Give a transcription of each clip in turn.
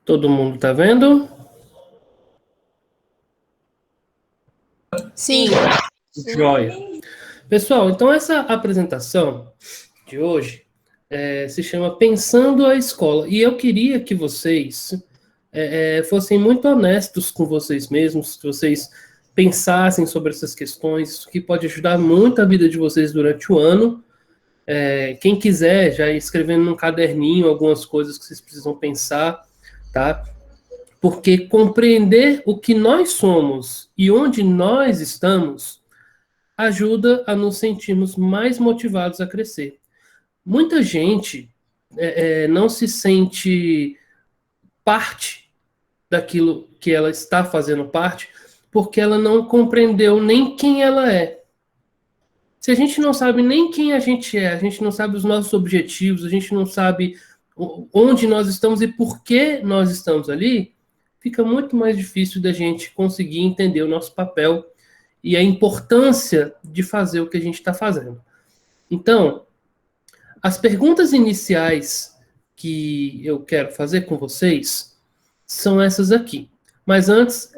Todo mundo tá vendo? Sim. Joia. Pessoal, então essa apresentação de hoje se chama Pensando a Escola. E eu queria que vocês fossem muito honestos com vocês mesmos, que vocês pensassem sobre essas questões, isso que pode ajudar muito a vida de vocês durante o ano. Quem quiser, já ir escrevendo num caderninho algumas coisas que vocês precisam pensar, tá? Porque compreender o que nós somos e onde nós estamos ajuda a nos sentirmos mais motivados a crescer. Muita gente não se sente parte daquilo que ela está fazendo parte porque ela não compreendeu nem quem ela é. Se a gente não sabe nem quem a gente não sabe os nossos objetivos, a gente não sabe onde nós estamos e por que nós estamos ali, fica muito mais difícil da gente conseguir entender o nosso papel e a importância de fazer o que a gente está fazendo. Então, as perguntas iniciais que eu quero fazer com vocês são essas aqui. Mas antes,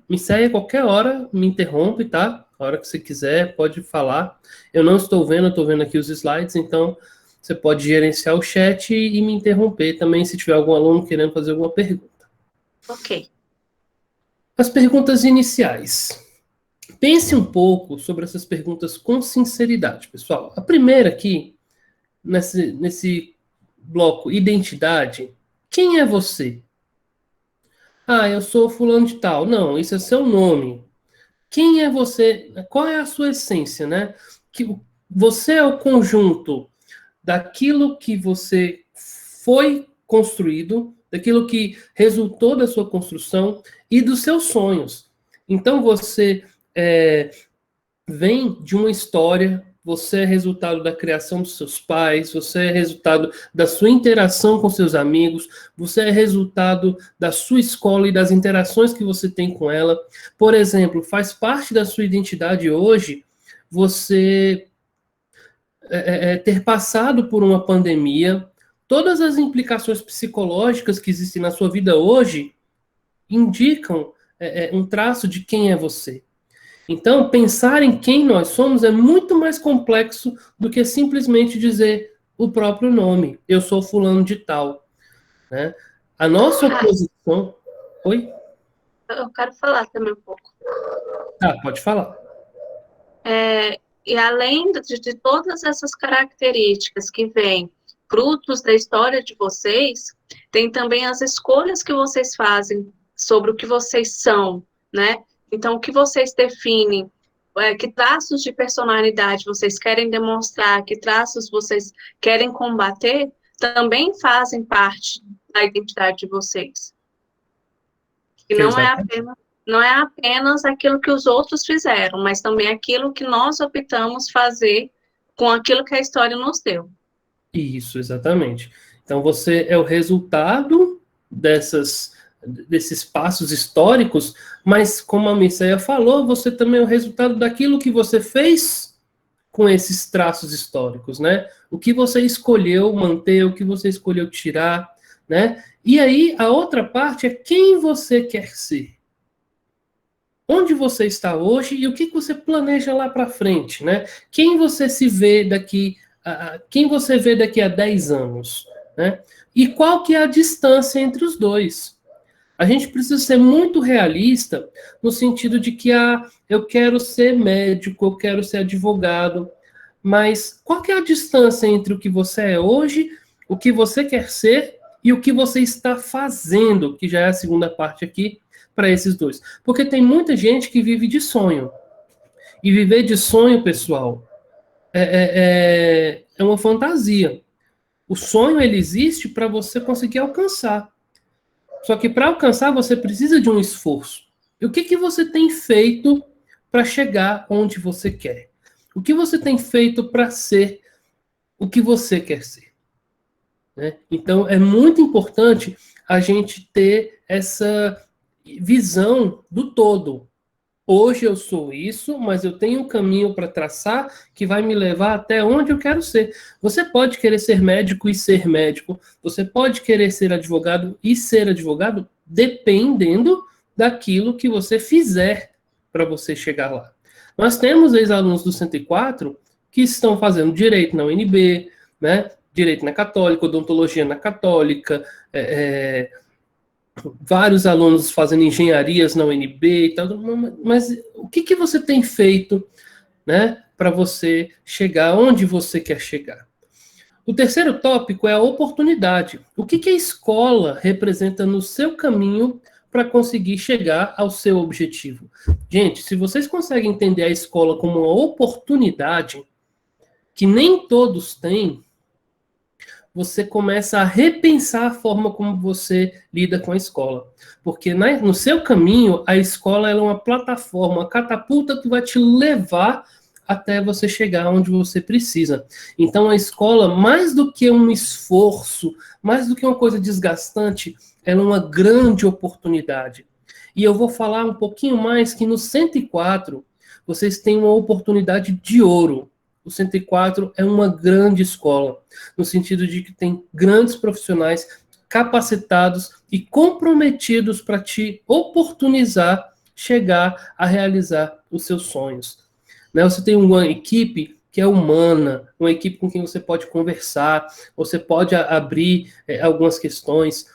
me segue a qualquer hora, me interrompe, tá? A hora que você quiser, pode falar. Eu não estou vendo, eu estou vendo aqui os slides, então você pode gerenciar o chat e me interromper também se tiver algum aluno querendo fazer alguma pergunta. Ok. As perguntas iniciais. Pense um pouco sobre essas perguntas com sinceridade, pessoal. A primeira aqui, nesse bloco identidade, quem é você? Ah, eu sou fulano de tal. Não, isso é seu nome. Quem é você? Qual é a sua essência, né? Que você é o conjunto daquilo que você foi construído, daquilo que resultou da sua construção e dos seus sonhos. Então você vem de uma história, você é resultado da criação dos seus pais, você é resultado da sua interação com seus amigos, você é resultado da sua escola e das interações que você tem com ela. Por exemplo, faz parte da sua identidade hoje você ter passado por uma pandemia, todas as implicações psicológicas que existem na sua vida hoje indicam um traço de quem é você. Então, pensar em quem nós somos é muito mais complexo do que simplesmente dizer o próprio nome. Eu sou fulano de tal. Né? A nossa oposição. Oi? Eu quero falar também um pouco. Tá, pode falar. E além de todas essas características que vêm frutos da história de vocês, tem também as escolhas que vocês fazem sobre o que vocês são, né? Então, o que vocês definem, que traços de personalidade vocês querem demonstrar, que traços vocês querem combater, também fazem parte da identidade de vocês. E não é apenas aquilo que os outros fizeram, mas também aquilo que nós optamos fazer com aquilo que a história nos deu. Isso, exatamente. Então você é o resultado desses passos históricos, mas como a Missaia falou, você também é o resultado daquilo que você fez com esses traços históricos, né? O que você escolheu manter, o que você escolheu tirar, né? E aí a outra parte é quem você quer ser. Onde você está hoje e o que você planeja lá para frente, né? Quem você se vê quem você vê daqui a 10 anos, né? E qual que é a distância entre os dois? A gente precisa ser muito realista no sentido de que eu quero ser médico, eu quero ser advogado, mas qual que é a distância entre o que você é hoje, o que você quer ser e o que você está fazendo, que já é a segunda parte aqui, para esses dois? Porque tem muita gente que vive de sonho. E viver de sonho, pessoal, é uma fantasia. O sonho, ele existe para você conseguir alcançar. Só que para alcançar, você precisa de um esforço. E o que você tem feito para chegar onde você quer? O que você tem feito para ser o que você quer ser? Né? Então, é muito importante a gente ter essa visão do todo. Hoje eu sou isso, mas eu tenho um caminho para traçar que vai me levar até onde eu quero ser. Você pode querer ser médico e ser médico. Você pode querer ser advogado e ser advogado, dependendo daquilo que você fizer para você chegar lá. Nós temos ex-alunos do 104 que estão fazendo direito na UNB, né? Direito na Católica, odontologia na Católica, vários alunos fazendo engenharias na UNB e tal, mas o que você tem feito, né, para você chegar onde você quer chegar? O terceiro tópico é a oportunidade. O que a escola representa no seu caminho para conseguir chegar ao seu objetivo? Gente, se vocês conseguem entender a escola como uma oportunidade que nem todos têm, você começa a repensar a forma como você lida com a escola. Porque no seu caminho, a escola é uma plataforma, uma catapulta que vai te levar até você chegar onde você precisa. Então, a escola, mais do que um esforço, mais do que uma coisa desgastante, ela é uma grande oportunidade. E eu vou falar um pouquinho mais que no 104, vocês têm uma oportunidade de ouro. O 104 é uma grande escola, no sentido de que tem grandes profissionais capacitados e comprometidos para te oportunizar chegar a realizar os seus sonhos. Né? Você tem uma equipe que é humana, uma equipe com quem você pode conversar, você pode abrir algumas questões.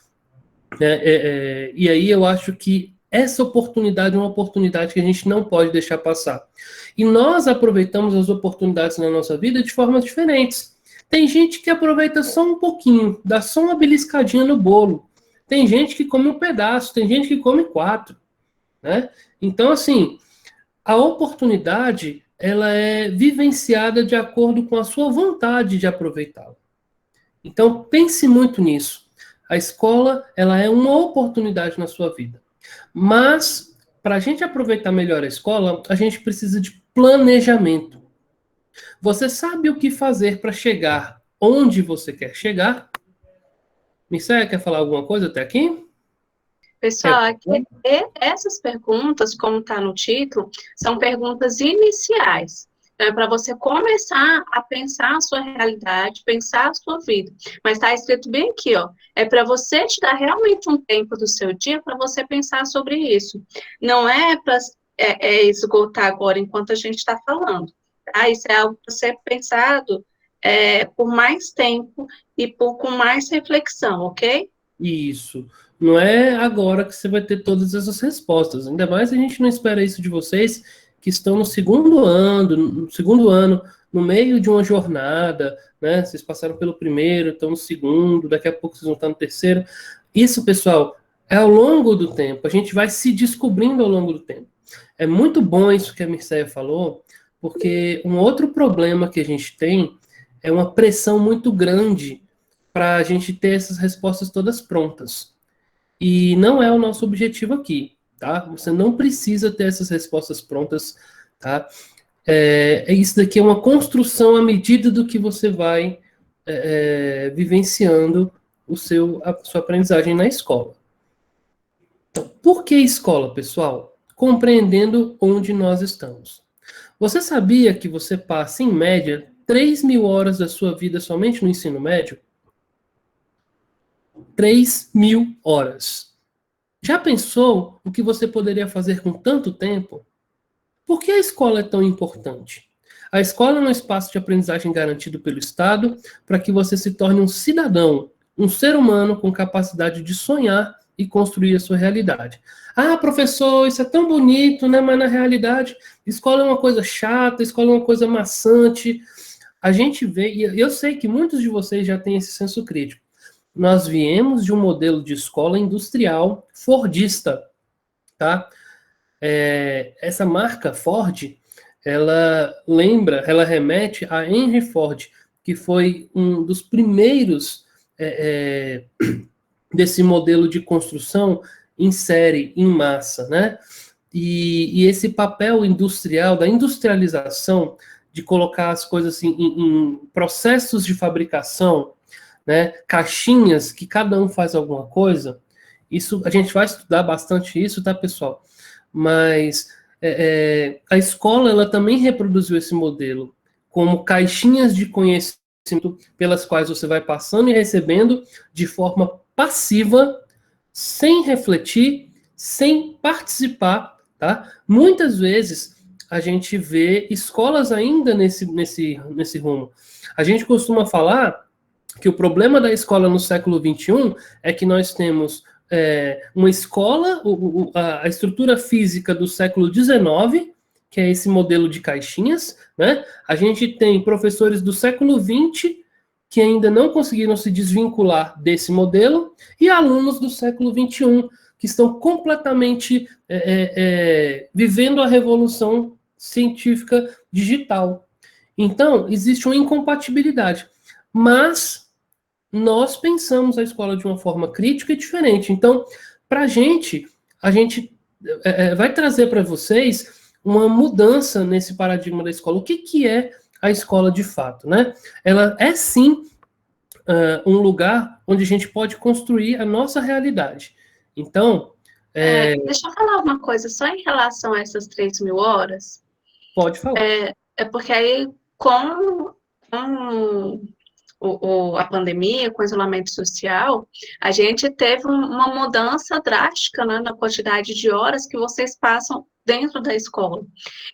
E aí eu acho que essa oportunidade é uma oportunidade que a gente não pode deixar passar. E nós aproveitamos as oportunidades na nossa vida de formas diferentes. Tem gente que aproveita só um pouquinho, dá só uma beliscadinha no bolo. Tem gente que come um pedaço, tem gente que come 4. Né? Então, assim, a oportunidade, ela é vivenciada de acordo com a sua vontade de aproveitá-la. Então, pense muito nisso. A escola, ela é uma oportunidade na sua vida. Mas, para a gente aproveitar melhor a escola, a gente precisa de planejamento. Você sabe o que fazer para chegar onde você quer chegar? Mircea, quer falar alguma coisa até aqui? Pessoal, essas perguntas, como está no título, são perguntas iniciais. Então, é para você começar a pensar a sua realidade, pensar a sua vida. Mas está escrito bem aqui, ó. É para você te dar realmente um tempo do seu dia para você pensar sobre isso. Não é para esgotar agora enquanto a gente está falando. Tá? Isso é algo para ser pensado por mais tempo e com mais reflexão, ok? Isso. Não é agora que você vai ter todas essas respostas. Ainda mais a gente não espera isso de vocês que estão no segundo ano, no meio de uma jornada, né? Vocês passaram pelo primeiro, estão no segundo, daqui a pouco vocês vão estar no terceiro. Isso, pessoal, é ao longo do tempo. A gente vai se descobrindo ao longo do tempo. É muito bom isso que a Mircea falou, porque um outro problema que a gente tem é uma pressão muito grande para a gente ter essas respostas todas prontas. E não é o nosso objetivo aqui, tá? Você não precisa ter essas respostas prontas, tá? Isso daqui é uma construção à medida do que você vai vivenciando a sua aprendizagem na escola. Então, por que escola, pessoal? Compreendendo onde nós estamos. Você sabia que você passa, em média, 3.000 horas da sua vida somente no ensino médio? 3.000 horas. Já pensou o que você poderia fazer com tanto tempo? Por que a escola é tão importante? A escola é um espaço de aprendizagem garantido pelo Estado para que você se torne um cidadão, um ser humano com capacidade de sonhar e construir a sua realidade. Ah, professor, isso é tão bonito, né? Mas na realidade, escola é uma coisa chata, escola é uma coisa maçante. A gente vê, e eu sei que muitos de vocês já têm esse senso crítico. Nós viemos de um modelo de escola industrial fordista, tá? Essa marca Ford, ela remete a Henry Ford, que foi um dos primeiros desse modelo de construção em série, em massa, né? E esse papel industrial, da industrialização, de colocar as coisas assim, em processos de fabricação, né, caixinhas que cada um faz alguma coisa, isso a gente vai estudar bastante isso, tá, pessoal? Mas a escola ela também reproduziu esse modelo como caixinhas de conhecimento pelas quais você vai passando e recebendo de forma passiva, sem refletir, sem participar, tá? Muitas vezes a gente vê escolas ainda nesse rumo. A gente costuma falar que o problema da escola no século XXI é que nós temos uma escola, a estrutura física do século XIX, que é esse modelo de caixinhas, né? A gente tem professores do século XX que ainda não conseguiram se desvincular desse modelo, e alunos do século XXI que estão completamente vivendo a revolução científica digital. Então, existe uma incompatibilidade. Mas nós pensamos a escola de uma forma crítica e diferente. Então, para a gente vai trazer para vocês uma mudança nesse paradigma da escola. O que é a escola de fato, né? Ela é sim um lugar onde a gente pode construir a nossa realidade. Então, deixa eu falar uma coisa só em relação a essas 3.000 horas. Pode falar. Porque aí, com a pandemia, com o isolamento social, a gente teve uma mudança drástica, né, na quantidade de horas que vocês passam dentro da escola.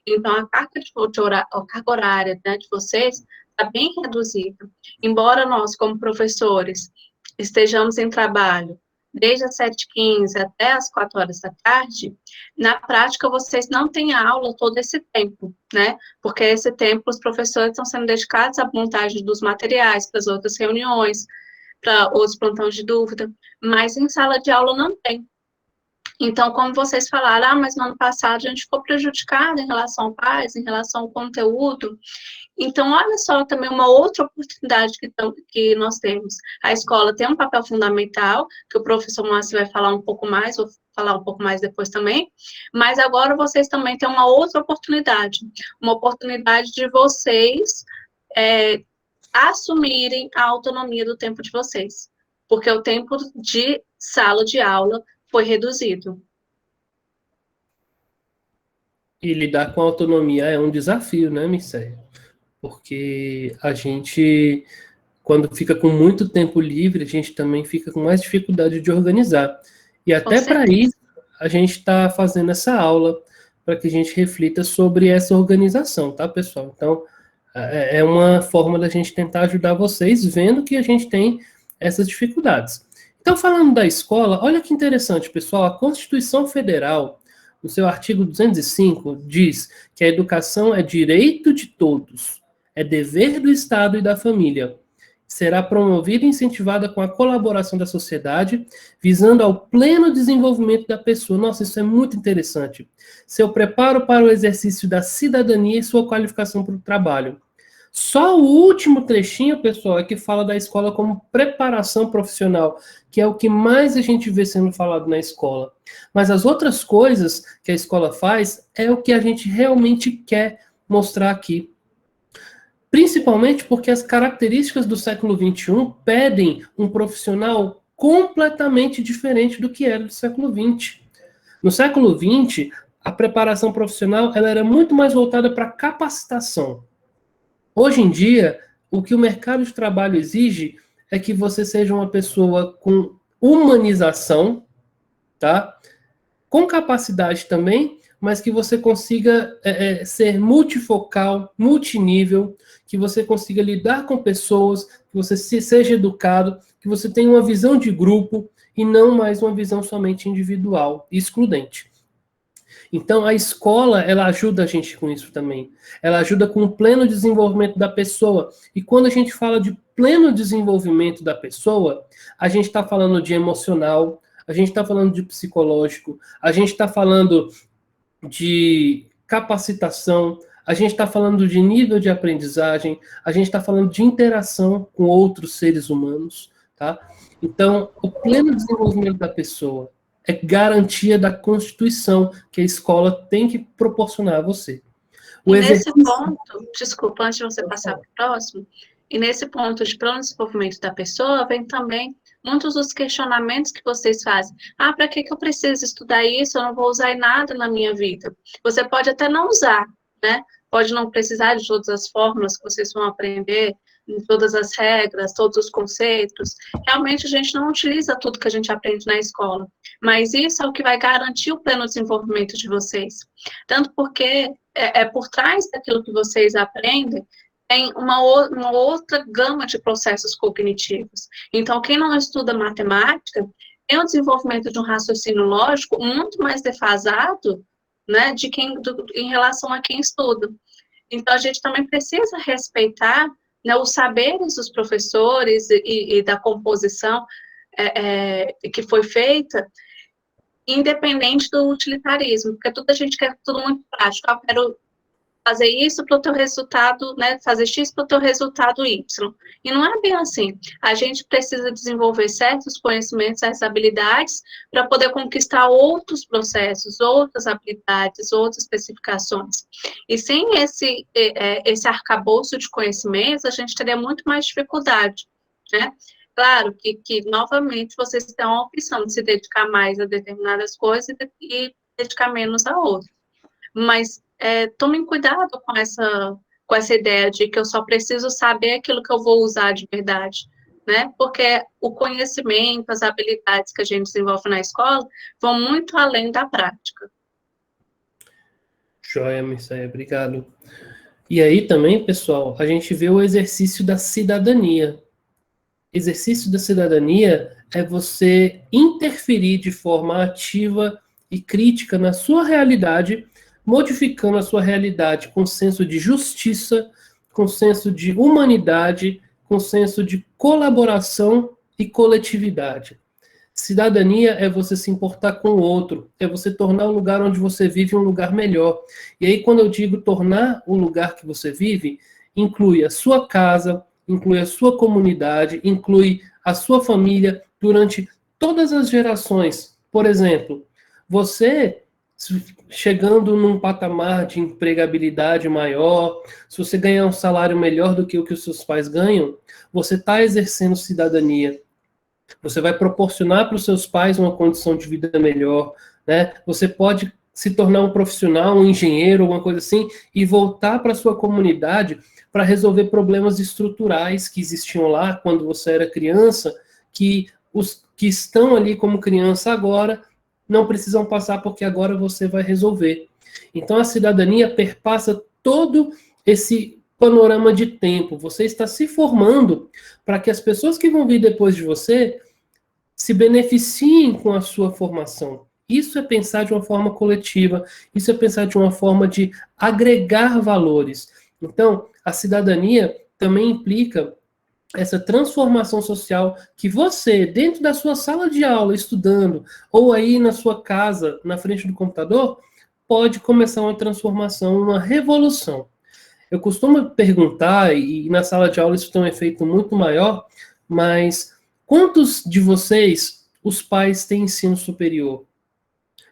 Então, a carga horária, né, de vocês está bem reduzida. Embora nós, como professores, estejamos em trabalho desde as 7h15 até as 4 horas da tarde, na prática vocês não têm aula todo esse tempo, né? Porque esse tempo os professores estão sendo dedicados à montagem dos materiais, para as outras reuniões, para outros plantões de dúvida, mas em sala de aula não tem. Então, como vocês falaram, mas no ano passado a gente ficou prejudicado em relação ao PAS, em relação ao conteúdo. Então, olha só também uma outra oportunidade que nós temos. A escola tem um papel fundamental, que o professor Márcio vai falar um pouco mais, vou falar um pouco mais depois também, mas agora vocês também têm uma outra oportunidade, uma oportunidade de vocês assumirem a autonomia do tempo de vocês, porque o tempo de sala de aula foi reduzido. E lidar com a autonomia é um desafio, né, Mircea? Porque a gente, quando fica com muito tempo livre, a gente também fica com mais dificuldade de organizar. E até para isso, a gente está fazendo essa aula, para que a gente reflita sobre essa organização, tá, pessoal? Então, é uma forma da gente tentar ajudar vocês, vendo que a gente tem essas dificuldades. Então, falando da escola, olha que interessante, pessoal, a Constituição Federal, no seu artigo 205, diz que a educação é direito de todos, é dever do Estado e da família. Será promovida e incentivada com a colaboração da sociedade, visando ao pleno desenvolvimento da pessoa. Nossa, isso é muito interessante. Seu preparo para o exercício da cidadania e sua qualificação para o trabalho. Só o último trechinho, pessoal, é que fala da escola como preparação profissional, que é o que mais a gente vê sendo falado na escola. Mas as outras coisas que a escola faz é o que a gente realmente quer mostrar aqui. Principalmente porque as características do século XXI pedem um profissional completamente diferente do que era do século XX. No século XX, a preparação profissional ela era muito mais voltada para capacitação. Hoje em dia, o que o mercado de trabalho exige é que você seja uma pessoa com humanização, tá? Com capacidade também, mas que você consiga ser multifocal, multinível, que você consiga lidar com pessoas, que você seja educado, que você tenha uma visão de grupo e não mais uma visão somente individual e excludente. Então, a escola, ela ajuda a gente com isso também. Ela ajuda com o pleno desenvolvimento da pessoa. E quando a gente fala de pleno desenvolvimento da pessoa, a gente está falando de emocional, a gente está falando de psicológico, a gente está falando de capacitação, a gente está falando de nível de aprendizagem, a gente está falando de interação com outros seres humanos, tá? Então, o pleno desenvolvimento da pessoa é garantia da Constituição que a escola tem que proporcionar a você. Nesse ponto, desculpa, antes de você passar para o próximo, e nesse ponto de plano de desenvolvimento da pessoa, vem também muitos dos questionamentos que vocês fazem. Ah, para que eu preciso estudar isso? Eu não vou usar em nada na minha vida. Você pode até não usar, né? Pode não precisar de todas as fórmulas que vocês vão aprender, todas as regras, todos os conceitos. Realmente a gente não utiliza tudo que a gente aprende na escola, mas isso é o que vai garantir o pleno desenvolvimento de vocês. Tanto porque por trás daquilo que vocês aprendem, tem uma outra gama de processos cognitivos. Então, quem não estuda matemática tem o desenvolvimento de um raciocínio lógico muito mais defasado, né, em relação a quem estuda. Então, a gente também precisa respeitar, né, os saberes dos professores e da composição que foi feita, independente do utilitarismo, porque a gente quer tudo muito prático. Eu quero fazer isso para o teu resultado, né, fazer X para o teu resultado Y. E não é bem assim. A gente precisa desenvolver certos conhecimentos, certas habilidades, para poder conquistar outros processos, outras habilidades, outras especificações. E sem esse arcabouço de conhecimentos, a gente teria muito mais dificuldade, né? Claro que novamente, vocês têm a opção de se dedicar mais a determinadas coisas e dedicar menos a outras. Mas tomem cuidado com essa ideia de que eu só preciso saber aquilo que eu vou usar de verdade, né? Porque o conhecimento, as habilidades que a gente desenvolve na escola vão muito além da prática. Joia, Mircea, obrigado. E aí também, pessoal, a gente vê o exercício da cidadania. Exercício da cidadania é você interferir de forma ativa e crítica na sua realidade, modificando a sua realidade com senso de justiça, com senso de humanidade, com senso de colaboração e coletividade. Cidadania é você se importar com o outro, é você tornar o lugar onde você vive um lugar melhor. E aí, quando eu digo tornar o lugar que você vive, inclui a sua casa, inclui a sua comunidade, inclui a sua família durante todas as gerações. Por exemplo, você chegando num patamar de empregabilidade maior, se você ganhar um salário melhor do que o que os seus pais ganham, você está exercendo cidadania. Você vai proporcionar para os seus pais uma condição de vida melhor, né? Você pode se tornar um profissional, um engenheiro, alguma coisa assim, e voltar para a sua comunidade para resolver problemas estruturais que existiam lá quando você era criança, que os que estão ali como criança agora não precisam passar porque agora você vai resolver. Então a cidadania perpassa todo esse panorama de tempo. Você está se formando para que as pessoas que vão vir depois de você se beneficiem com a sua formação. Isso é pensar de uma forma coletiva, isso é pensar de uma forma de agregar valores. Então, a cidadania também implica essa transformação social que você, dentro da sua sala de aula, estudando, ou aí na sua casa, na frente do computador, pode começar uma transformação, uma revolução. Eu costumo perguntar, e na sala de aula isso tem um efeito muito maior, mas quantos de vocês, os pais, têm ensino superior?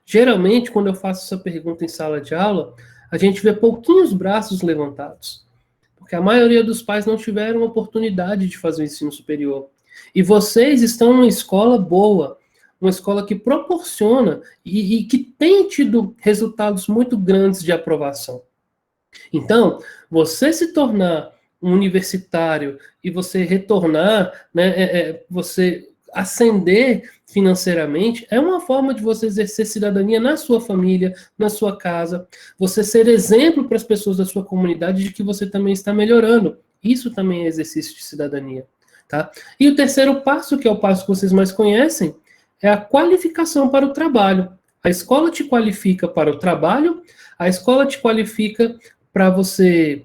Geralmente, quando eu faço essa pergunta em sala de aula, a gente vê pouquinhos braços levantados. Porque a maioria dos pais não tiveram oportunidade de fazer o ensino superior. E vocês estão numa escola boa, uma escola que proporciona e que tem tido resultados muito grandes de aprovação. Então, você se tornar um universitário e você retornar, né, você ascender financeiramente, é uma forma de você exercer cidadania na sua família, na sua casa, você ser exemplo para as pessoas da sua comunidade de que você também está melhorando. Isso também é exercício de cidadania, tá? E o terceiro passo, que é o passo que vocês mais conhecem, é a qualificação para o trabalho. A escola te qualifica para o trabalho, a escola te qualifica para você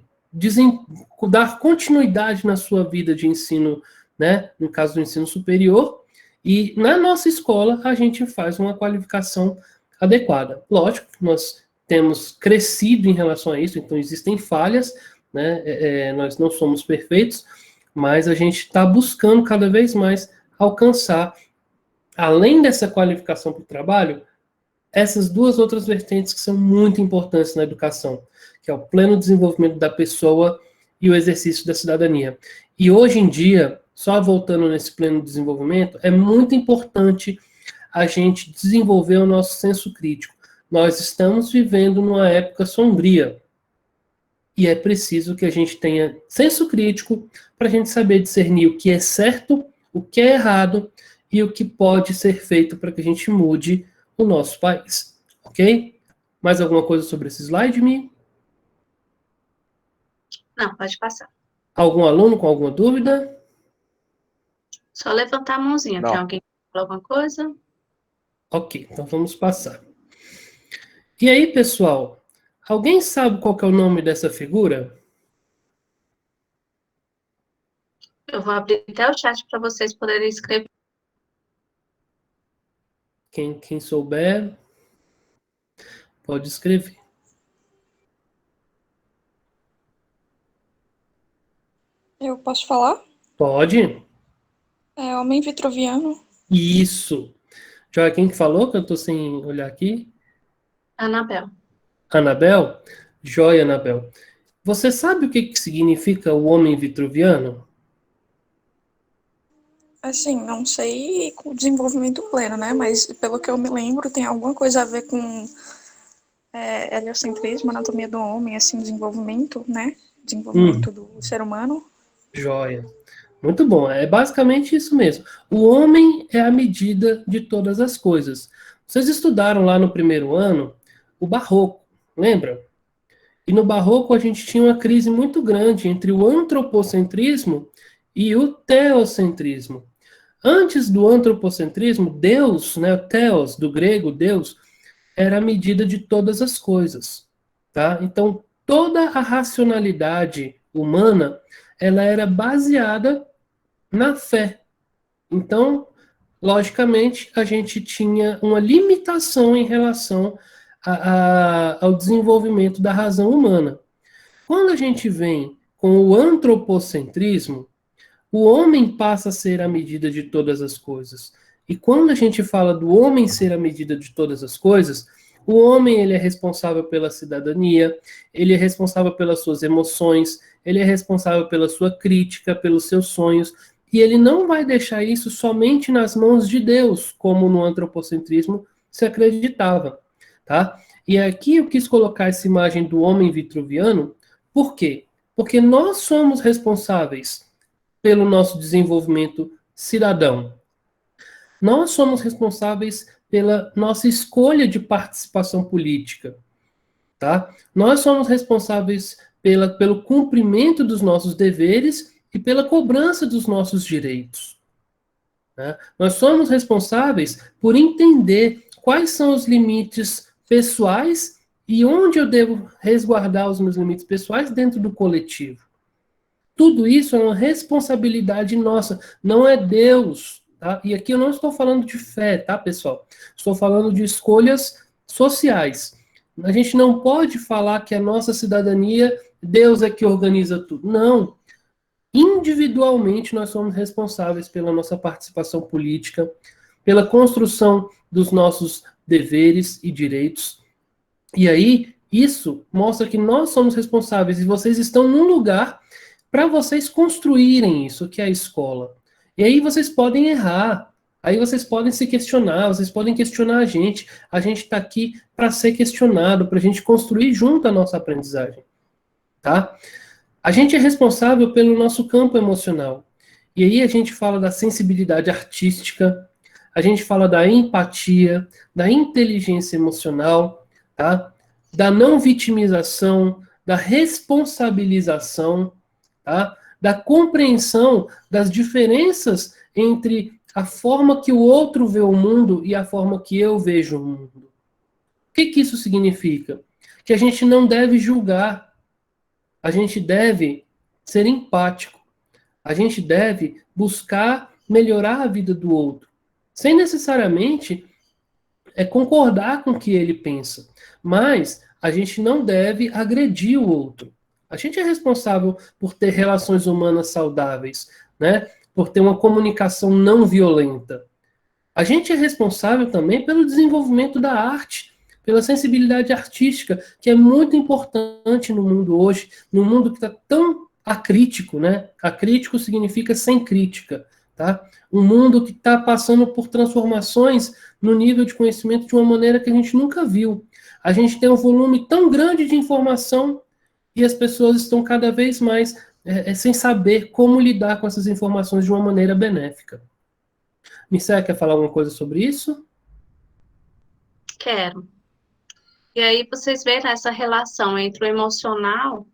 dar continuidade na sua vida de ensino, né, no caso do ensino superior, e na nossa escola a gente faz uma qualificação adequada. Lógico que nós temos crescido em relação a isso, então existem falhas, né, nós não somos perfeitos, mas a gente está buscando cada vez mais alcançar, além dessa qualificação para o trabalho, essas duas outras vertentes que são muito importantes na educação, que é o pleno desenvolvimento da pessoa e o exercício da cidadania. E hoje em dia, só voltando nesse pleno desenvolvimento, é muito importante a gente desenvolver o nosso senso crítico. Nós estamos vivendo numa época sombria. E é preciso que a gente tenha senso crítico para a gente saber discernir o que é certo, o que é errado e o que pode ser feito para que a gente mude o nosso país. Ok? Mais alguma coisa sobre esse slide, Mi? Não, pode passar. Algum aluno com alguma dúvida? Só levantar a mãozinha. Não. Tem alguém que fala alguma coisa? Ok, então vamos passar. E aí, pessoal, alguém sabe qual que é o nome dessa figura? Eu vou abrir até o chat para vocês poderem escrever. Quem souber, pode escrever. Eu posso falar? Pode? É homem vitruviano. Isso. Já quem que falou, que eu estou sem olhar aqui? Anabel. Anabel? Joia, Anabel. Você sabe o que significa o homem vitruviano? Assim, não sei com o desenvolvimento pleno, né? Mas pelo que eu me lembro, tem alguma coisa a ver com heliocentrismo, anatomia do homem, assim, desenvolvimento, né? Desenvolvimento do ser humano. Joia. Muito bom. É basicamente isso mesmo. O homem é a medida de todas as coisas. Vocês estudaram lá no primeiro ano o Barroco, lembra? E no Barroco a gente tinha uma crise muito grande entre o antropocentrismo e o teocentrismo. Antes do antropocentrismo, Deus, né, Theos, do grego Deus, era a medida de todas as coisas. Tá? Então, toda a racionalidade humana ela era baseada na fé. Então, logicamente, a gente tinha uma limitação em relação ao desenvolvimento da razão humana. Quando a gente vem com o antropocentrismo, o homem passa a ser a medida de todas as coisas. E quando a gente fala do homem ser a medida de todas as coisas, o homem ele é responsável pela cidadania, ele é responsável pelas suas emoções, ele é responsável pela sua crítica, pelos seus sonhos, e ele não vai deixar isso somente nas mãos de Deus, como no antropocentrismo se acreditava, tá? E aqui eu quis colocar essa imagem do homem vitruviano, por quê? Porque nós somos responsáveis pelo nosso desenvolvimento cidadão. Nós somos responsáveis pela nossa escolha de participação política, tá? Nós somos responsáveis pelo cumprimento dos nossos deveres e pela cobrança dos nossos direitos. Né? Nós somos responsáveis por entender quais são os limites pessoais e onde eu devo resguardar os meus limites pessoais dentro do coletivo. Tudo isso é uma responsabilidade nossa, não é Deus. Tá? E aqui eu não estou falando de fé, tá, pessoal? Estou falando de escolhas sociais. A gente não pode falar que a nossa cidadania, Deus é que organiza tudo. Não. Individualmente, nós somos responsáveis pela nossa participação política, pela construção dos nossos deveres e direitos. E aí, isso mostra que nós somos responsáveis e vocês estão num lugar para vocês construírem isso, que é a escola. E aí vocês podem errar, aí vocês podem se questionar, vocês podem questionar a gente está aqui para ser questionado, para a gente construir junto a nossa aprendizagem, tá? A gente é responsável pelo nosso campo emocional, e aí a gente fala da sensibilidade artística, a gente fala da empatia, da inteligência emocional, tá? Da não vitimização, da responsabilização, tá? Da compreensão das diferenças entre a forma que o outro vê o mundo e a forma que eu vejo o mundo. O que isso significa? Que a gente não deve julgar, a gente deve ser empático, a gente deve buscar melhorar a vida do outro, sem necessariamente concordar com o que ele pensa, mas a gente não deve agredir o outro. A gente é responsável por ter relações humanas saudáveis, né? Por ter uma comunicação não violenta. A gente é responsável também pelo desenvolvimento da arte, pela sensibilidade artística, que é muito importante no mundo hoje, no mundo que está tão acrítico, né? Acrítico significa sem crítica, tá? Um mundo que está passando por transformações no nível de conhecimento de uma maneira que a gente nunca viu. A gente tem um volume tão grande de informação e as pessoas estão cada vez mais sem saber como lidar com essas informações de uma maneira benéfica. Micéia, quer falar alguma coisa sobre isso? Quero. E aí vocês veem essa relação entre o emocional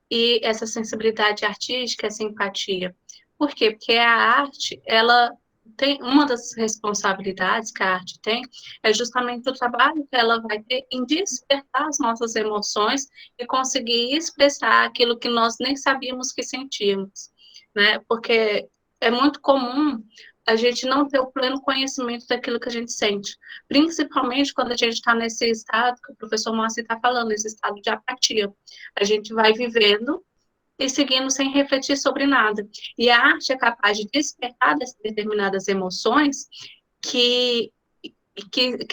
e essa sensibilidade artística, essa empatia. Por quê? Porque a arte, ela tem uma das responsabilidades que a arte tem é justamente o trabalho que ela vai ter em despertar as nossas emoções e conseguir expressar aquilo que nós nem sabíamos que sentíamos, né? Porque é muito comum a gente não ter o pleno conhecimento daquilo que a gente sente, principalmente quando a gente está nesse estado que o professor Moacir está falando, esse estado de apatia. A gente vai vivendo e seguindo sem refletir sobre nada. E a arte é capaz de despertar determinadas emoções que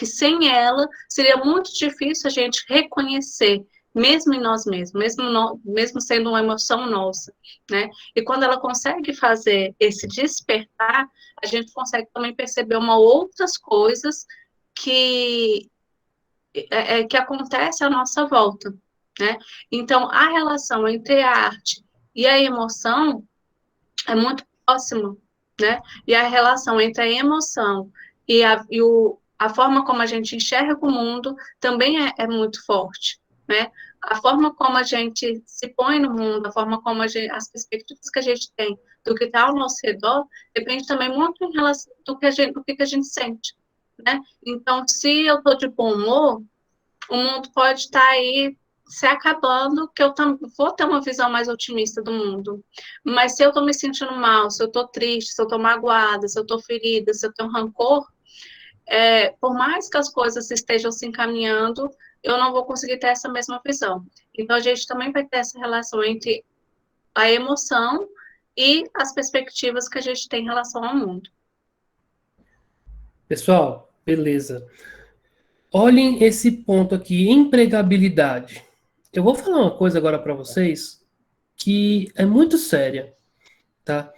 sem ela seria muito difícil a gente reconhecer, mesmo em nós mesmos, mesmo sendo uma emoção nossa, né? E quando ela consegue fazer esse despertar, a gente consegue também perceber outras coisas que acontecem à nossa volta, né? Então, a relação entre a arte e a emoção é muito próxima, né? E a relação entre a emoção e a forma como a gente enxerga o mundo também é muito forte, né? A forma como a gente se põe no mundo, a forma como as perspectivas que a gente tem do que está ao nosso redor, depende também muito em relação do que a gente sente, né? Então, se eu estou de bom humor, o mundo pode estar aí se acabando, que eu vou ter uma visão mais otimista do mundo. Mas se eu estou me sentindo mal, se eu estou triste, se eu estou magoada, se eu estou ferida, se eu tenho rancor, por mais que as coisas estejam se encaminhando, eu não vou conseguir ter essa mesma visão. Então, a gente também vai ter essa relação entre a emoção e as perspectivas que a gente tem em relação ao mundo. Pessoal, beleza. Olhem esse ponto aqui, empregabilidade. Eu vou falar uma coisa agora para vocês que é muito séria, tá?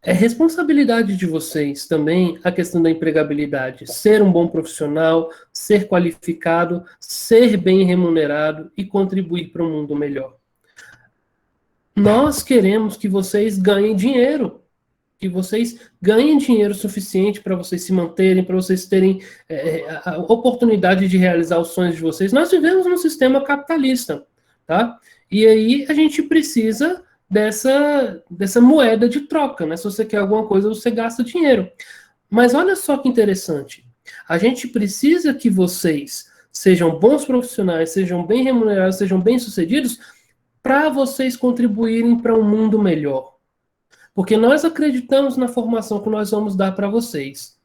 É responsabilidade de vocês também a questão da empregabilidade. Ser um bom profissional, ser qualificado, ser bem remunerado e contribuir para um mundo melhor. Nós queremos que vocês ganhem dinheiro, que vocês ganhem dinheiro suficiente para vocês se manterem, para vocês terem a oportunidade de realizar os sonhos de vocês. Nós vivemos num sistema capitalista, tá? E aí a gente precisa dessa moeda de troca, né? Se você quer alguma coisa, você gasta dinheiro. Mas olha só que interessante. A gente precisa que vocês sejam bons profissionais, sejam bem remunerados, sejam bem-sucedidos, para vocês contribuírem para um mundo melhor. Porque nós acreditamos na formação que nós vamos dar para vocês.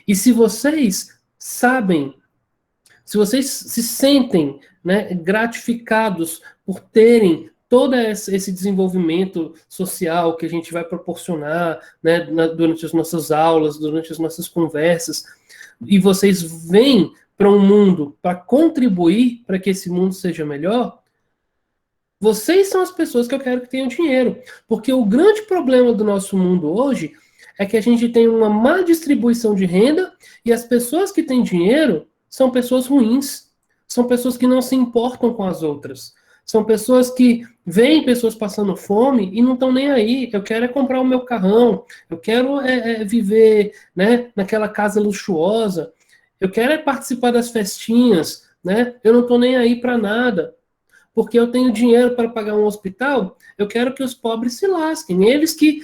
E se vocês sabem, se vocês se sentem, né, gratificados por terem todo esse desenvolvimento social que a gente vai proporcionar, né, durante as nossas aulas, durante as nossas conversas, e vocês vêm para um mundo para contribuir para que esse mundo seja melhor, vocês são as pessoas que eu quero que tenham dinheiro. Porque o grande problema do nosso mundo hoje é que a gente tem uma má distribuição de renda e as pessoas que têm dinheiro são pessoas ruins. São pessoas que não se importam com as outras. São pessoas que veem pessoas passando fome e não estão nem aí. Eu quero comprar o meu carrão. Eu quero viver, né, naquela casa luxuosa. Eu quero participar das festinhas. Né? Eu não estou nem aí para nada. Porque eu tenho dinheiro para pagar um hospital, eu quero que os pobres se lasquem. Eles que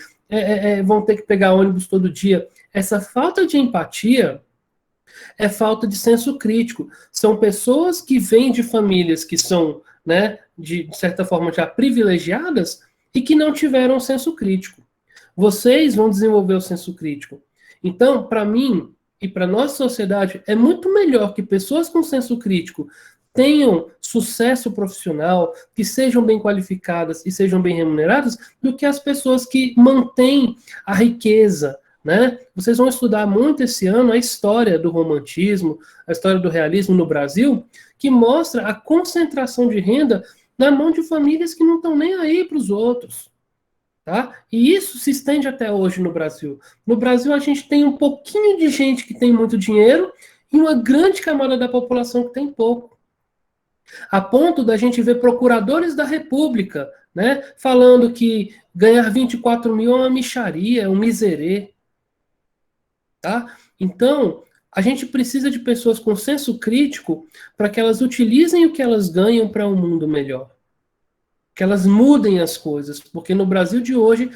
vão ter que pegar ônibus todo dia. Essa falta de empatia é falta de senso crítico. São pessoas que vêm de famílias que são, né, de certa forma, já privilegiadas e que não tiveram senso crítico. Vocês vão desenvolver o senso crítico. Então, para mim e para a nossa sociedade, é muito melhor que pessoas com senso crítico tenham sucesso profissional, que sejam bem qualificadas e sejam bem remuneradas, do que as pessoas que mantêm a riqueza, né? Vocês vão estudar muito esse ano a história do romantismo, a história do realismo no Brasil, que mostra a concentração de renda na mão de famílias que não estão nem aí para os outros. Tá? E isso se estende até hoje no Brasil. No Brasil, a gente tem um pouquinho de gente que tem muito dinheiro e uma grande camada da população que tem pouco. A ponto da gente ver procuradores da República, né, falando que ganhar 24 mil é uma mixaria, é um miserê. Tá? Então, a gente precisa de pessoas com senso crítico para que elas utilizem o que elas ganham para um mundo melhor. Que elas mudem as coisas, porque no Brasil de hoje,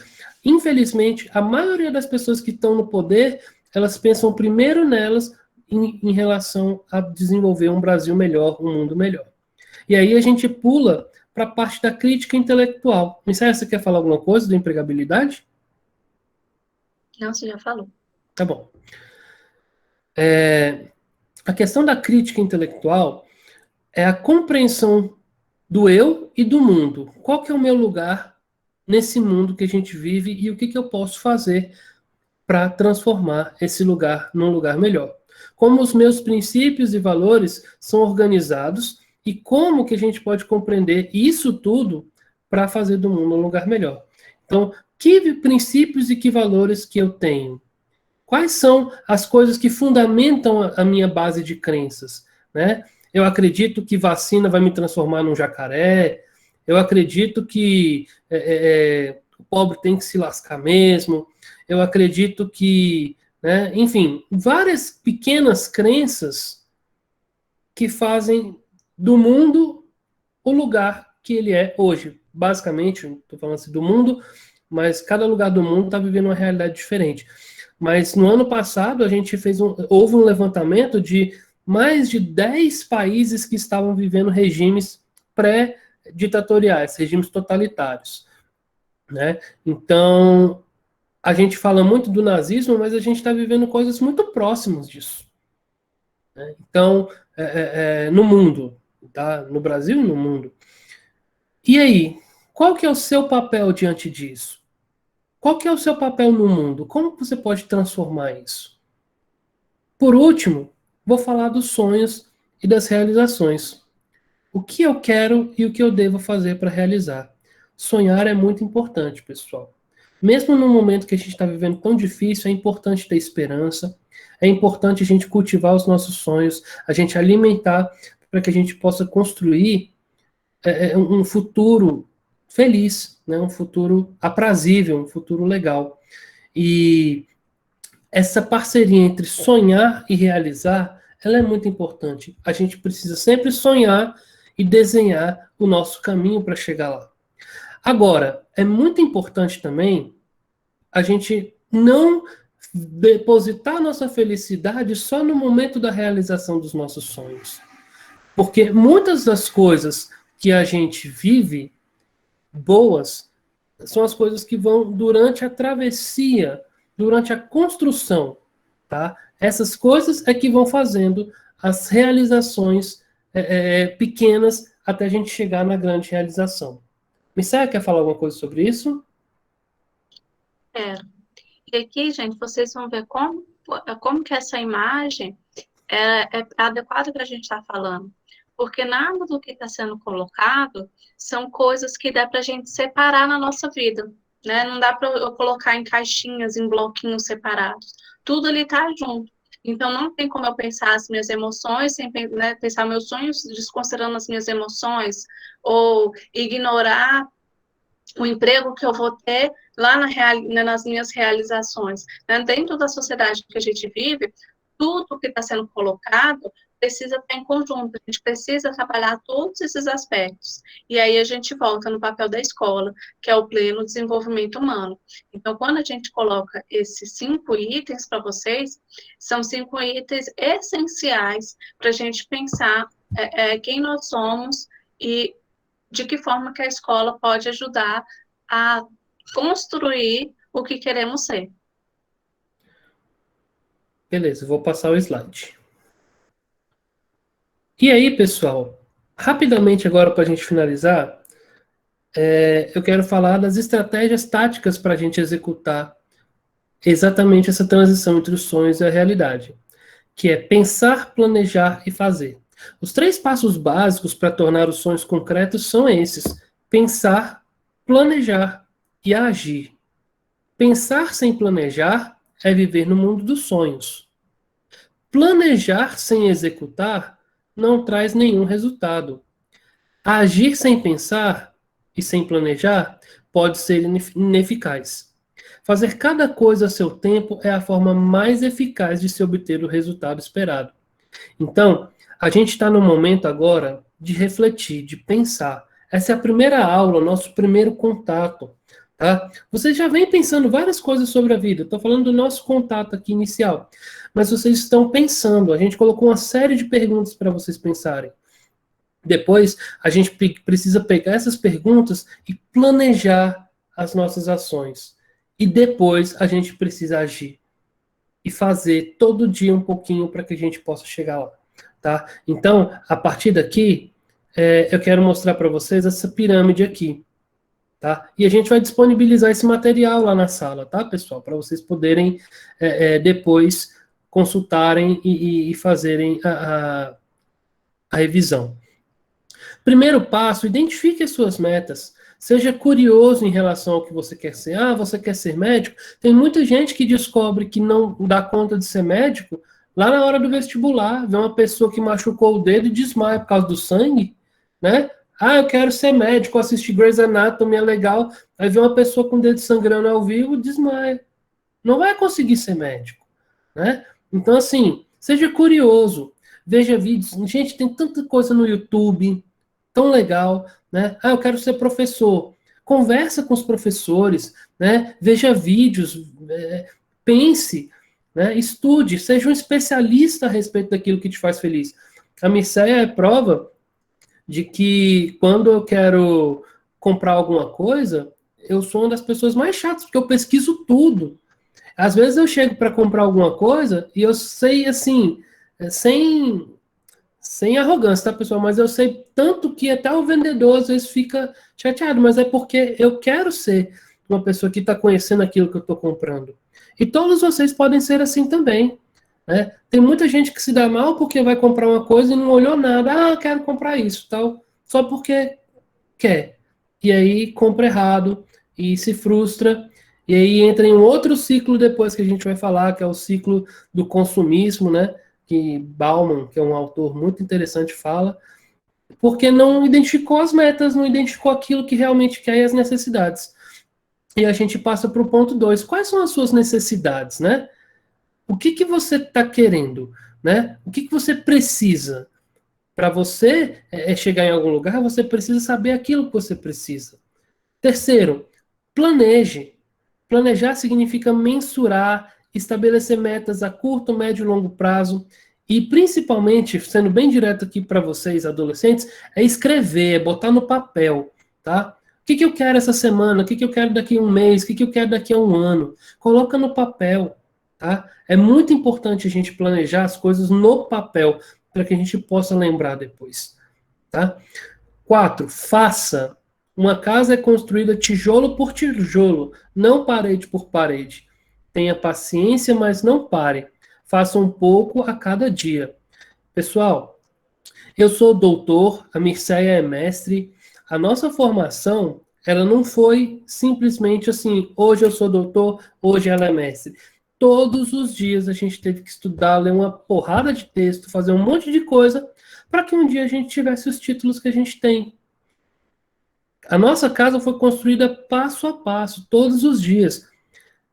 infelizmente, a maioria das pessoas que estão no poder, elas pensam primeiro nelas em relação a desenvolver um Brasil melhor, um mundo melhor. E aí a gente pula para a parte da crítica intelectual. Misael, você quer falar alguma coisa da empregabilidade? Não, você já falou. Tá bom. A questão da crítica intelectual é a compreensão do eu e do mundo. Qual que é o meu lugar nesse mundo que a gente vive e o que eu posso fazer para transformar esse lugar num lugar melhor? Como os meus princípios e valores são organizados e como que a gente pode compreender isso tudo para fazer do mundo um lugar melhor. Então, que princípios e que valores que eu tenho? Quais são as coisas que fundamentam a minha base de crenças, né? Eu acredito que vacina vai me transformar num jacaré. Eu acredito que o pobre tem que se lascar mesmo. Eu acredito que, né, enfim, várias pequenas crenças que fazem do mundo o lugar que ele é hoje. Basicamente, estou falando assim do mundo, mas cada lugar do mundo está vivendo uma realidade diferente. Mas no ano passado a gente houve um levantamento de mais de 10 países que estavam vivendo regimes pré-ditatoriais, regimes totalitários, né? Então, a gente fala muito do nazismo, mas a gente está vivendo coisas muito próximas disso, né? Então, no mundo, tá? No Brasil e no mundo. E aí, qual que é o seu papel diante disso? Qual que é o seu papel no mundo? Como você pode transformar isso? Por último, vou falar dos sonhos e das realizações. O que eu quero e o que eu devo fazer para realizar. Sonhar é muito importante, pessoal. Mesmo no momento que a gente está vivendo tão difícil, é importante ter esperança, é importante a gente cultivar os nossos sonhos, a gente alimentar para que a gente possa construir um futuro feliz, né? Um futuro aprazível, um futuro legal. E essa parceria entre sonhar e realizar, ela é muito importante. A gente precisa sempre sonhar e desenhar o nosso caminho para chegar lá. Agora, é muito importante também a gente não depositar nossa felicidade só no momento da realização dos nossos sonhos. Porque muitas das coisas que a gente vive boas são as coisas que vão durante a travessia, durante a construção, tá? Essas coisas é que vão fazendo as realizações pequenas até a gente chegar na grande realização. Misael, quer falar alguma coisa sobre isso? E aqui, gente, vocês vão ver como que essa imagem é adequada para a gente estar falando. Porque nada do que está sendo colocado são coisas que dá para a gente separar na nossa vida, né? Não dá para eu colocar em caixinhas, em bloquinhos separados. Tudo ali está junto. Então, não tem como eu pensar as minhas emoções, sem, né, pensar meus sonhos, desconsiderando as minhas emoções, ou ignorar o emprego que eu vou ter lá nas minhas realizações. Né? Dentro da sociedade que a gente vive, tudo que está sendo colocado precisa estar em conjunto, a gente precisa trabalhar todos esses aspectos. E aí a gente volta no papel da escola, que é o pleno desenvolvimento humano. Então, quando a gente coloca esses 5 itens para vocês, são 5 itens essenciais para a gente pensar quem nós somos e de que forma que a escola pode ajudar a construir o que queremos ser. Beleza, vou passar o slide. E aí, pessoal, rapidamente agora para a gente finalizar, eu quero falar das estratégias táticas para a gente executar exatamente essa transição entre os sonhos e a realidade, que é pensar, planejar e fazer. Os 3 passos básicos para tornar os sonhos concretos são esses: pensar, planejar e agir. Pensar sem planejar é viver no mundo dos sonhos. Planejar sem executar não traz nenhum resultado. Agir sem pensar e sem planejar pode ser ineficaz. Fazer cada coisa a seu tempo é a forma mais eficaz de se obter o resultado esperado. Então, a gente está no momento agora de refletir, de pensar. Essa é a primeira aula, o nosso primeiro contato. Tá? Vocês já vêm pensando várias coisas sobre a vida. Estou falando do nosso contato aqui inicial. Mas vocês estão pensando. A gente colocou uma série de perguntas para vocês pensarem. Depois, a gente precisa pegar essas perguntas e planejar as nossas ações. E depois, a gente precisa agir. E fazer todo dia um pouquinho para que a gente possa chegar lá. Tá? Então, a partir daqui, eu quero mostrar para vocês essa pirâmide aqui. Tá? E a gente vai disponibilizar esse material lá na sala, tá, pessoal? Para vocês poderem depois consultarem e fazerem a revisão. Primeiro passo, identifique as suas metas. Seja curioso em relação ao que você quer ser. Ah, você quer ser médico? Tem muita gente que descobre que não dá conta de ser médico lá na hora do vestibular. Vê uma pessoa que machucou o dedo e desmaia por causa do sangue, né? Ah, eu quero ser médico, assistir Grey's Anatomy, é legal. Aí vê uma pessoa com o dedo sangrando ao vivo e desmaia. Não vai conseguir ser médico, né? Então, assim, seja curioso. Veja vídeos. Gente, tem tanta coisa no YouTube, tão legal, né? Ah, eu quero ser professor. Conversa com os professores, né? Veja vídeos, pense, né? Estude, seja um especialista a respeito daquilo que te faz feliz. A Mircea é prova de que quando eu quero comprar alguma coisa, eu sou uma das pessoas mais chatas, porque eu pesquiso tudo. Às vezes eu chego para comprar alguma coisa e eu sei, assim, sem arrogância, tá, pessoal? Mas eu sei tanto que até o vendedor às vezes fica chateado, mas é porque eu quero ser uma pessoa que está conhecendo aquilo que eu estou comprando. E todos vocês podem ser assim também. Né? Tem muita gente que se dá mal porque vai comprar uma coisa e não olhou nada. Ah, quero comprar isso, tal. Só porque quer. E aí compra errado e se frustra. E aí entra em um outro ciclo depois que a gente vai falar, que é o ciclo do consumismo, né? Que Bauman, que é um autor muito interessante, fala. Porque não identificou as metas, não identificou aquilo que realmente quer e as necessidades. E a gente passa para o ponto 2. Quais são as suas necessidades, né? O que você está querendo? Né? O que você precisa? Para você chegar em algum lugar, você precisa saber aquilo que você precisa. Terceiro, planeje. Planejar significa mensurar, estabelecer metas a curto, médio e longo prazo. E principalmente, sendo bem direto aqui para vocês, adolescentes, é escrever, é botar no papel. Tá? O que eu quero essa semana? O que eu quero daqui a um mês? O que eu quero daqui a um ano? Coloca no papel. Tá? É muito importante a gente planejar as coisas no papel, para que a gente possa lembrar depois. Tá? 4, faça. Uma casa é construída tijolo por tijolo, não parede por parede. Tenha paciência, mas não pare. Faça um pouco a cada dia. Pessoal, eu sou doutor, a Mircea é mestre. A nossa formação, ela não foi simplesmente assim, hoje eu sou doutor, hoje ela é mestre. Todos os dias a gente teve que estudar, ler uma porrada de texto, fazer um monte de coisa, para que um dia a gente tivesse os títulos que a gente tem. A nossa casa foi construída passo a passo, todos os dias.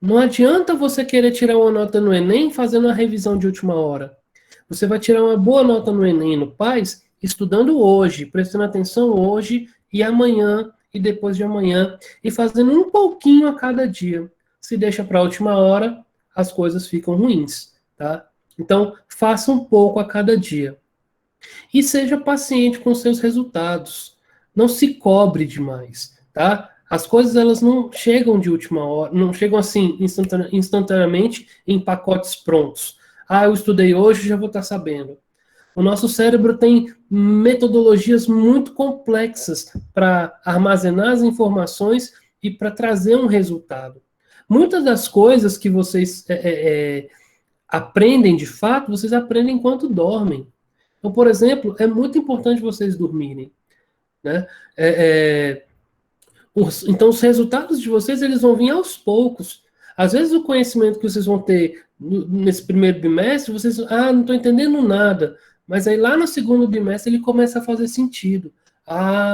Não adianta você querer tirar uma nota no Enem fazendo uma revisão de última hora. Você vai tirar uma boa nota no Enem e no PAS estudando hoje, prestando atenção hoje e amanhã e depois de amanhã, e fazendo um pouquinho a cada dia. Se deixa para a última hora, as coisas ficam ruins, tá? Então, faça um pouco a cada dia. E seja paciente com seus resultados. Não se cobre demais, tá? As coisas, elas não chegam de última hora, não chegam assim, instantaneamente, em pacotes prontos. Ah, eu estudei hoje, já vou estar sabendo. O nosso cérebro tem metodologias muito complexas para armazenar as informações e para trazer um resultado. Muitas das coisas que vocês aprendem de fato, vocês aprendem enquanto dormem. Então, por exemplo, é muito importante vocês dormirem, né? Então, os resultados de vocês, eles vão vir aos poucos. Às vezes, o conhecimento que vocês vão ter nesse primeiro bimestre, vocês, não estou entendendo nada. Mas aí, lá no segundo bimestre, ele começa a fazer sentido.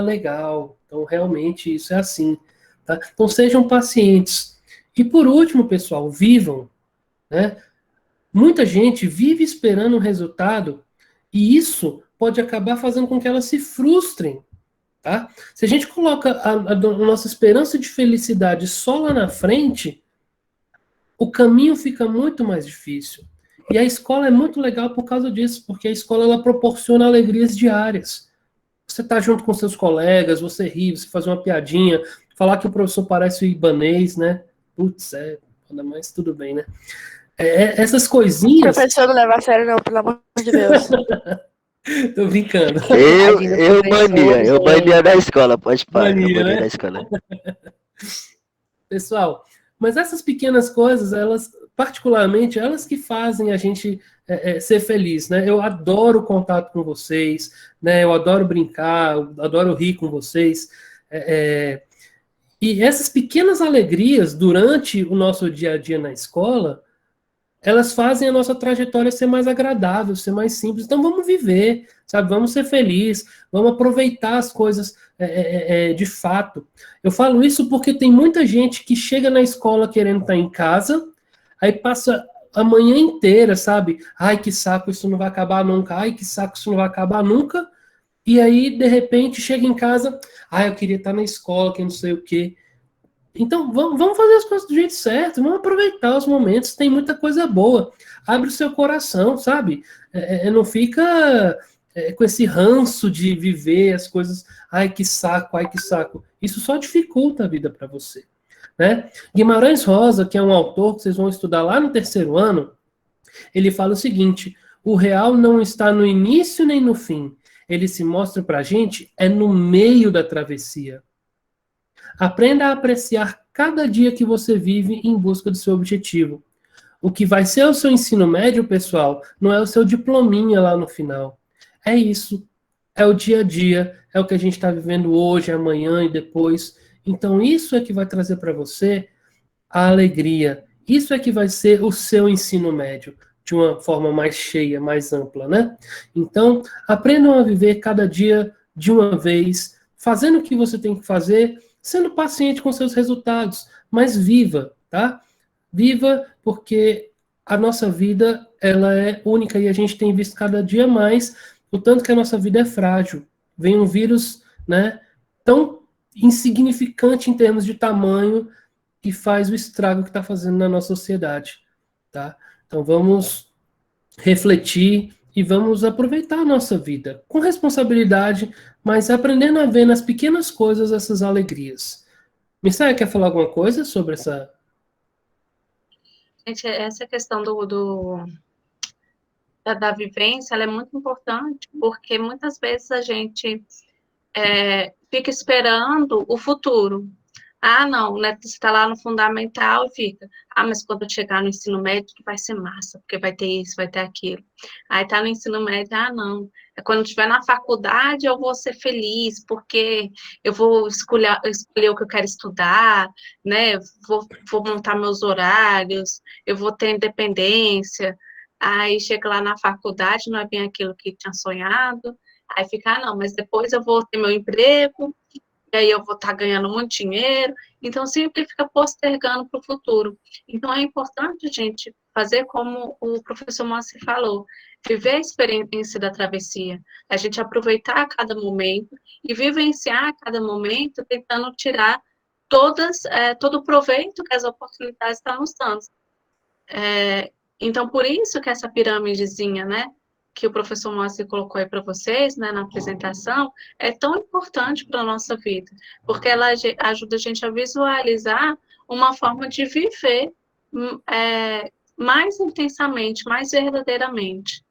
Legal. Então, realmente, isso é assim. Tá? Então, sejam pacientes. E, por último, pessoal, vivam. Né? Muita gente vive esperando um resultado e isso pode acabar fazendo com que elas se frustrem. Tá? Se a gente coloca a nossa esperança de felicidade só lá na frente, o caminho fica muito mais difícil. E a escola é muito legal por causa disso, porque a escola ela proporciona alegrias diárias. Você tá junto com seus colegas, você ri, você faz uma piadinha, falar que o professor parece o ibanês, né? Putz, mas tudo bem, né? Essas coisinhas... O professor não leva a sério não, pelo amor de Deus. Tô brincando. Eu bania da escola, pode parar, eu bania da escola. Pessoal, mas essas pequenas coisas, elas, particularmente, elas que fazem a gente ser feliz, né? Eu adoro o contato com vocês, né? Eu adoro brincar, eu adoro rir com vocês. E essas pequenas alegrias durante o nosso dia a dia na escola, elas fazem a nossa trajetória ser mais agradável, ser mais simples. Então vamos viver, sabe? Vamos ser felizes, vamos aproveitar as coisas de fato. Eu falo isso porque tem muita gente que chega na escola querendo estar em casa, aí passa a manhã inteira, sabe? Ai, que saco, isso não vai acabar nunca. Ai, que saco, isso não vai acabar nunca. E aí, de repente, chega em casa, eu queria estar na escola, que não sei o quê. Então, vamos fazer as coisas do jeito certo, vamos aproveitar os momentos, tem muita coisa boa. Abre o seu coração, sabe? Não fica com esse ranço de viver as coisas, ai que saco, ai que saco. Isso só dificulta a vida para você. Né? Guimarães Rosa, que é um autor que vocês vão estudar lá no terceiro ano, ele fala o seguinte: o real não está no início nem no fim, ele se mostra para a gente no meio da travessia. Aprenda a apreciar cada dia que você vive em busca do seu objetivo. O que vai ser o seu ensino médio, pessoal, não é o seu diplominha lá no final. É isso. É o dia a dia, é o que a gente está vivendo hoje, amanhã e depois. Então, isso é que vai trazer para você a alegria. Isso é que vai ser o seu ensino médio, de uma forma mais cheia, mais ampla, né? Então, aprendam a viver cada dia de uma vez, fazendo o que você tem que fazer, sendo paciente com seus resultados, mas viva, tá? Viva, porque a nossa vida, ela é única e a gente tem visto cada dia mais o tanto que a nossa vida é frágil. Vem um vírus, né, tão insignificante em termos de tamanho que faz o estrago que está fazendo na nossa sociedade, tá? Então vamos refletir e vamos aproveitar a nossa vida com responsabilidade, mas aprendendo a ver nas pequenas coisas essas alegrias. Missaia, quer falar alguma coisa sobre essa... Gente, essa questão da vivência, ela é muito importante, porque muitas vezes a gente fica esperando o futuro. Não, né? Você está lá no fundamental e fica, mas quando eu chegar no ensino médio vai ser massa, porque vai ter isso, vai ter aquilo. Aí tá no ensino médio, não. Quando eu estiver na faculdade eu vou ser feliz, porque eu vou escolher o que eu quero estudar, né? Vou montar meus horários, eu vou ter independência. Aí chega lá na faculdade, não é bem aquilo que tinha sonhado. Aí fica, não, mas depois eu vou ter meu emprego, e aí eu vou estar ganhando muito dinheiro, então sempre fica postergando para o futuro. Então é importante a gente fazer como o professor Moacir falou, viver a experiência da travessia, a gente aproveitar cada momento e vivenciar cada momento, tentando tirar todo o proveito que as oportunidades estão nos dando. Então, por isso que essa pirâmidezinha, né, que o professor Moacir colocou aí para vocês, né, na apresentação, é tão importante para a nossa vida, porque ela ajuda a gente a visualizar uma forma de viver mais intensamente, mais verdadeiramente.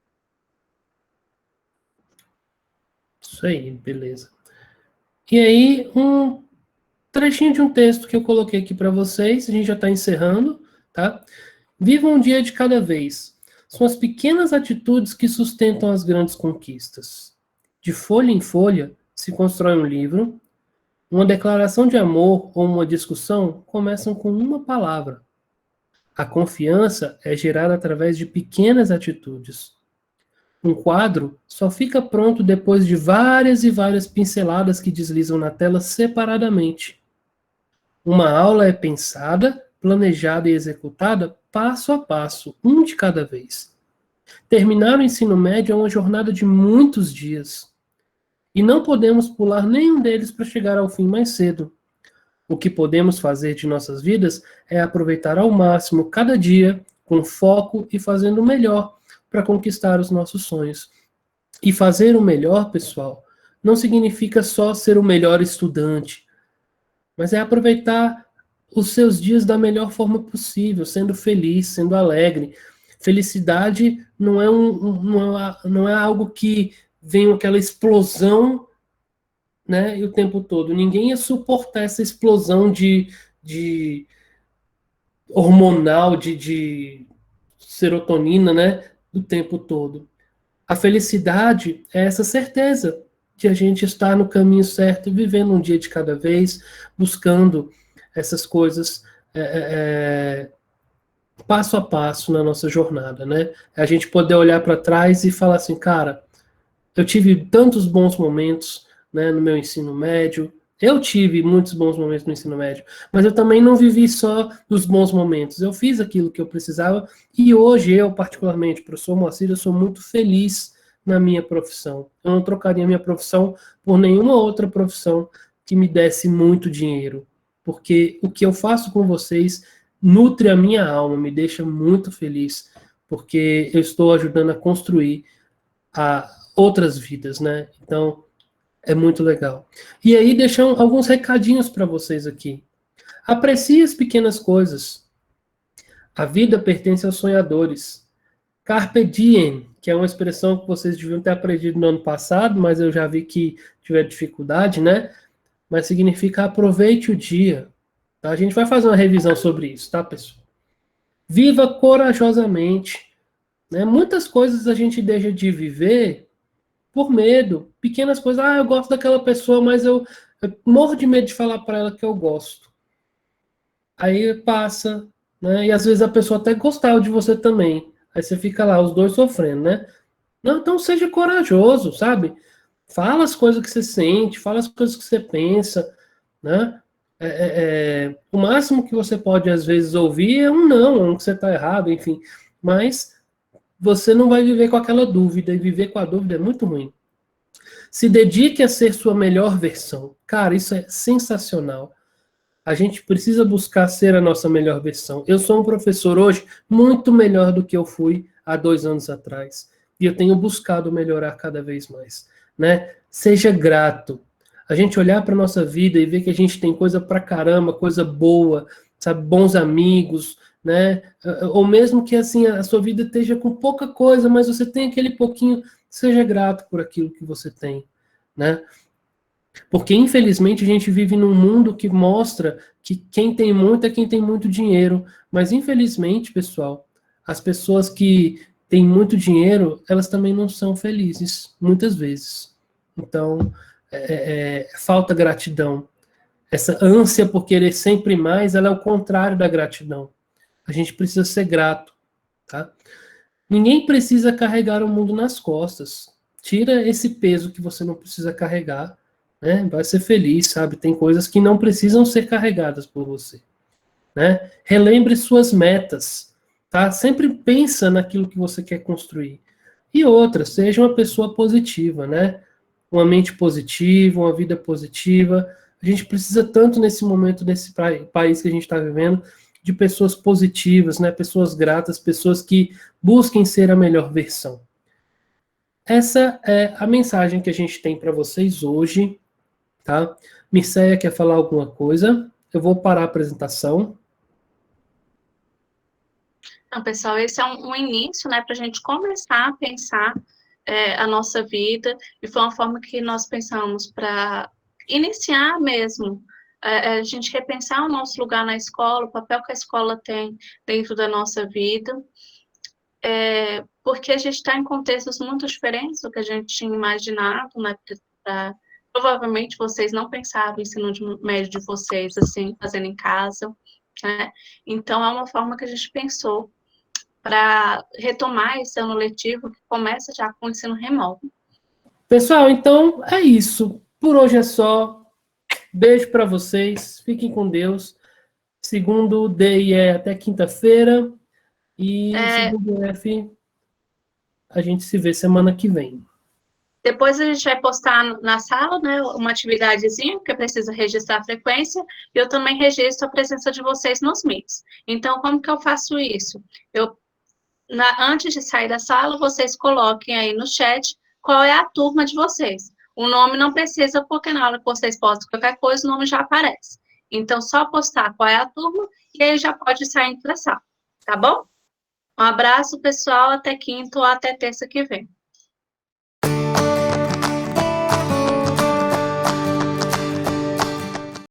Isso aí, beleza. E aí, um trechinho de um texto que eu coloquei aqui para vocês, a gente já está encerrando, tá? Viva um dia de cada vez. São as pequenas atitudes que sustentam as grandes conquistas. De folha em folha se constrói um livro. Uma declaração de amor ou uma discussão começam com uma palavra. A confiança é gerada através de pequenas atitudes. Um quadro só fica pronto depois de várias e várias pinceladas que deslizam na tela separadamente. Uma aula é pensada, planejada e executada passo a passo, um de cada vez. Terminar o ensino médio é uma jornada de muitos dias. E não podemos pular nenhum deles para chegar ao fim mais cedo. O que podemos fazer de nossas vidas é aproveitar ao máximo cada dia, com foco e fazendo o melhor para conquistar os nossos sonhos. E fazer o melhor, pessoal, não significa só ser o melhor estudante, mas é aproveitar os seus dias da melhor forma possível, sendo feliz, sendo alegre. Felicidade não é algo que vem aquela explosão, né, e o tempo todo. Ninguém ia suportar essa explosão de hormonal, de serotonina, né, o tempo todo. A felicidade é essa certeza de a gente estar no caminho certo, vivendo um dia de cada vez, buscando essas coisas passo a passo na nossa jornada, né? A gente poder olhar para trás e falar assim, cara, eu tive tantos bons momentos, né, no meu ensino médio. Eu tive muitos bons momentos no ensino médio, mas eu também não vivi só dos bons momentos. Eu fiz aquilo que eu precisava e hoje eu, particularmente, professor Moacir, eu sou muito feliz na minha profissão. Eu não trocaria minha profissão por nenhuma outra profissão que me desse muito dinheiro, porque o que eu faço com vocês nutre a minha alma, me deixa muito feliz, porque eu estou ajudando a construir outras vidas, né? Então, é muito legal. E aí, deixar alguns recadinhos para vocês aqui. Aprecie as pequenas coisas. A vida pertence aos sonhadores. Carpe diem, que é uma expressão que vocês deviam ter aprendido no ano passado, mas eu já vi que tiver dificuldade, né? Mas significa aproveite o dia. Tá? A gente vai fazer uma revisão sobre isso, tá, pessoal? Viva corajosamente. Né? Muitas coisas a gente deixa de viver por medo. Pequenas coisas. Eu gosto daquela pessoa, mas eu morro de medo de falar para ela que eu gosto. Aí passa, né? E às vezes a pessoa até gostava de você também. Aí você fica lá, os dois sofrendo, né? Não, então seja corajoso, sabe? Fala as coisas que você sente, fala as coisas que você pensa, né? O máximo que você pode, às vezes, ouvir é um não, que você está errado, enfim. Mas você não vai viver com aquela dúvida, e viver com a dúvida é muito ruim. Se dedique a ser sua melhor versão. Cara, isso é sensacional. A gente precisa buscar ser a nossa melhor versão. Eu sou um professor hoje muito melhor do que eu fui há 2 anos atrás. E eu tenho buscado melhorar cada vez mais. Né? Seja grato. A gente olhar para a nossa vida e ver que a gente tem coisa pra caramba, coisa boa, sabe, bons amigos, né? Ou mesmo que assim a sua vida esteja com pouca coisa, mas você tem aquele pouquinho, seja grato por aquilo que você tem, né? Porque infelizmente a gente vive num mundo que mostra que quem tem muito é quem tem muito dinheiro, mas infelizmente, pessoal, as pessoas que têm muito dinheiro, elas também não são felizes, muitas vezes. Então, falta gratidão. Essa ânsia por querer sempre mais, ela é o contrário da gratidão. A gente precisa ser grato, tá? Ninguém precisa carregar o mundo nas costas. Tira esse peso que você não precisa carregar, né? Vai ser feliz, sabe? Tem coisas que não precisam ser carregadas por você, né? Relembre suas metas, tá? Sempre pensa naquilo que você quer construir. E outra, seja uma pessoa positiva, né? Uma mente positiva, uma vida positiva. A gente precisa tanto nesse momento, nesse país que a gente está vivendo, de pessoas positivas, né? Pessoas gratas, pessoas que busquem ser a melhor versão. Essa é a mensagem que a gente tem para vocês hoje, tá? Mirceia quer falar alguma coisa? Eu vou parar a apresentação. Então, pessoal, esse é um início, né, para a gente começar a pensar a nossa vida, e foi uma forma que nós pensamos para iniciar mesmo, a gente repensar o nosso lugar na escola, o papel que a escola tem dentro da nossa vida. porque a gente está em contextos muito diferentes do que a gente tinha imaginado, né? Provavelmente vocês não pensavam o ensino médio de vocês, assim, fazendo em casa, né? Então, é uma forma que a gente pensou para retomar esse ano letivo que começa já com o ensino remoto. Pessoal, então é isso. Por hoje é só. Beijo para vocês. Fiquem com Deus. Segundo DI é até quinta-feira. E segundo F, a gente se vê semana que vem. Depois a gente vai postar na sala, né, uma atividadezinha, porque precisa registrar a frequência, e eu também registro a presença de vocês nos Meets. Então, como que eu faço isso? Antes de sair da sala, vocês coloquem aí no chat qual é a turma de vocês. O nome não precisa, porque na hora que vocês postam qualquer coisa, o nome já aparece. Então, só postar qual é a turma, e aí já pode sair da sala, tá bom? Um abraço, pessoal, até quinta ou até terça que vem.